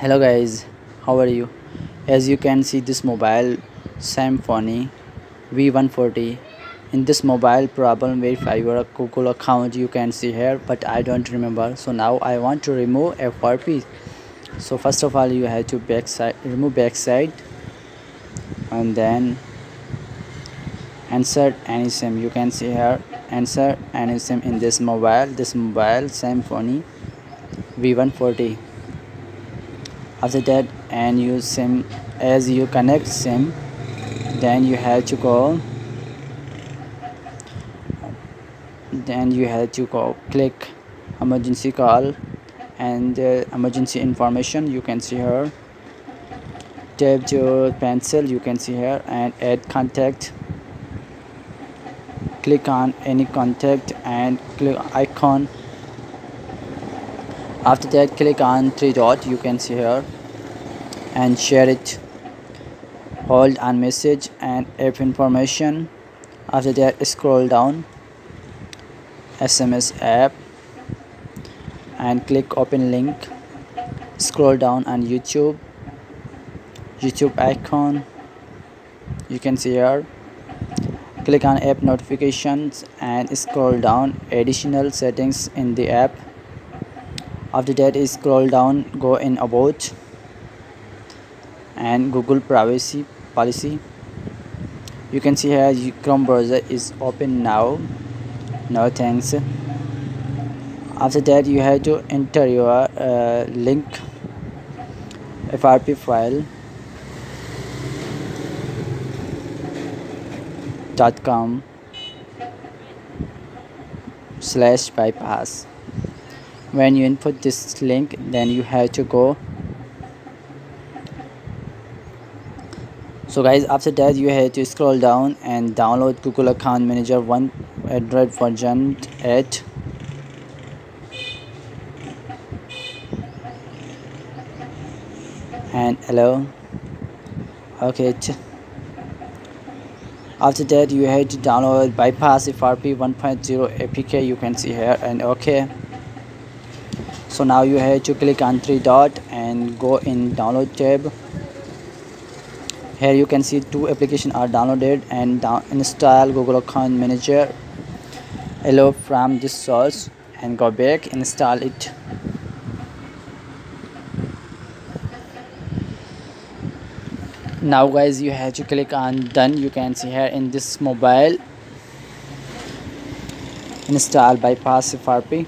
Hello guys, how are you? As you can see this mobile Symphony V140. In this mobile problem verify your Google account you can see here, but I don't remember. So now I want to remove FRP. So first of all you have to remove backside and then insert any SIM. You can see here insert any SIM in this mobile Symphony V140. After that, and use SIM. As you connect SIM, then you have to go click emergency call and emergency information. You can see here, tap your pencil, you can see here, and add contact. Click on any contact and click icon. After that, click on three dot, you can see here, and share it. Hold on message and app information. After that, scroll down SMS app and click open link. Scroll down on YouTube icon, you can see here. Click on app notifications and scroll down additional settings in the app. After that, scroll down, go in about and Google privacy policy. You can see here Chrome browser is open now. No thanks. After that, you have to enter your link FRP file .com/bypass. When you input this link, then you have to go. So guys, after that you have to scroll down and download Google Account Manager 1 Android version 8. And hello, okay. After that you have to download bypass FRP 1.0 APK, you can see here, and okay. So now you have to click on three dot and go in download tab. Here you can see two applications are downloaded and install Google Account Manager. Allow from this source and go back, install it. Now guys, you have to click on done. You can see here in this mobile install bypass FRP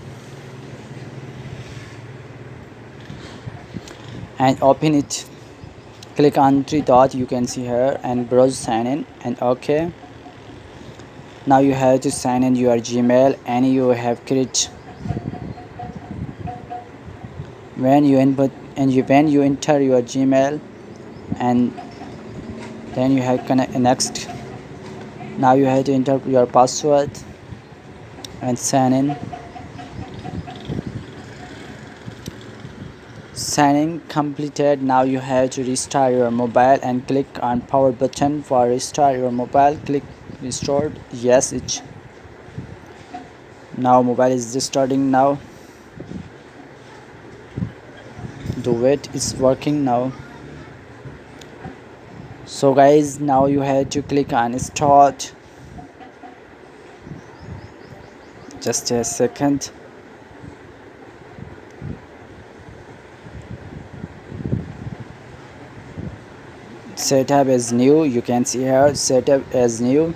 and open it. Click on three dot, you can see here, and browse sign in and okay. Now you have to sign in your Gmail and you have create. When you enter your Gmail, and then you have connect next. Now you have to enter your password and sign in. Signing completed. Now you have to restart your mobile and click on power button for restart your mobile. Click restored, yes. It now mobile is restarting now. Do it, it's working now. So guys, now you have to click on start. Just a second. Setup as new, you can see here, setup as new.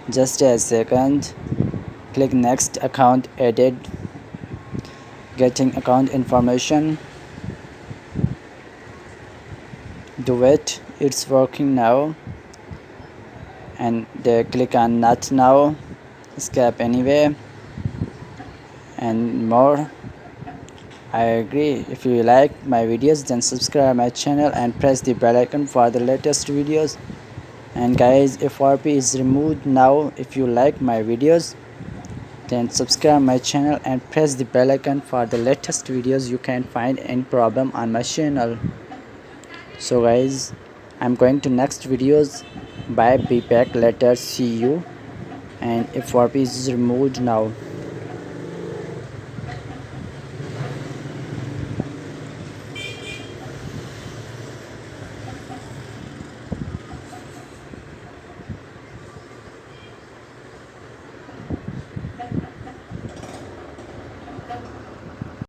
Just a second. Click next, account added, getting account information. Do it, it's working now. And they click on not now, escape anyway, and more. I agree. If you like my videos, then subscribe my channel and press the bell icon for the latest videos. And guys, FRP is removed now. If you like my videos, then subscribe my channel and press the bell icon for the latest videos. You can find any problem on my channel. So guys, I'm going to next videos. Bye, be back later, see you. And FRP is removed now.